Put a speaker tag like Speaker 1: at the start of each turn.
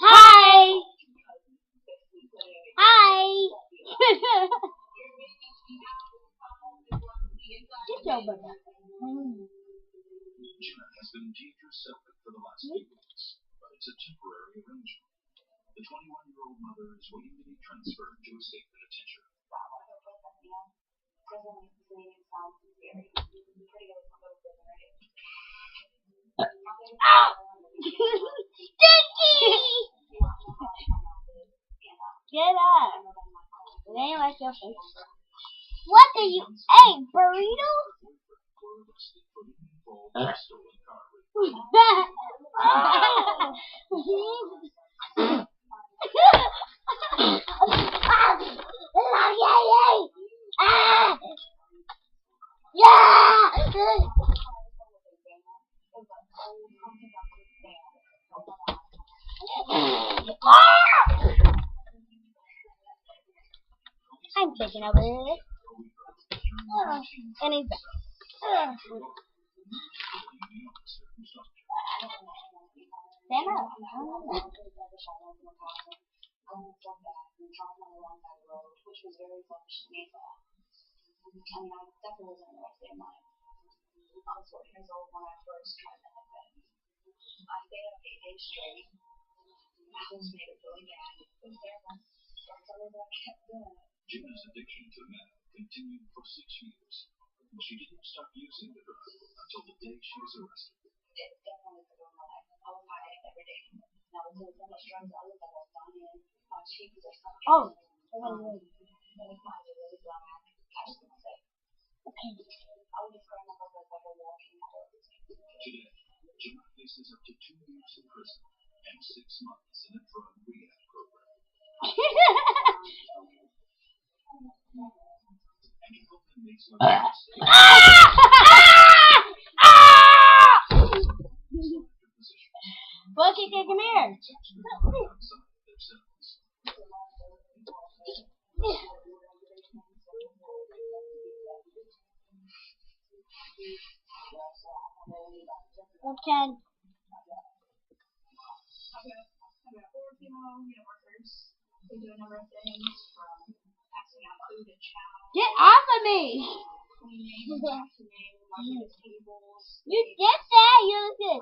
Speaker 1: Hi! Hi! Good job, Becca.
Speaker 2: Jenna has been Deidre's cellmate for the last few weeks, but it's a temporary arrangement. The 21-year-old mother is waiting to be transferred to a state penitentiary.
Speaker 1: Stinky! Get up. It ain't like your face. What are you? Hey, burrito?
Speaker 2: Were arrested for being involved in a stolen car rape.
Speaker 1: I'm taking over this. And he's back. Stand up.
Speaker 2: Jenna's addiction to meth continued for 6 years. She didn't stop using the drug until the day she was arrested.
Speaker 1: Oh.
Speaker 2: Today, Jenna faces up to 2 years in prison and 6 months in a drug rehab program. And her husband makes her
Speaker 1: Bucky, come here. Okay. Get off of me! You did that, you did.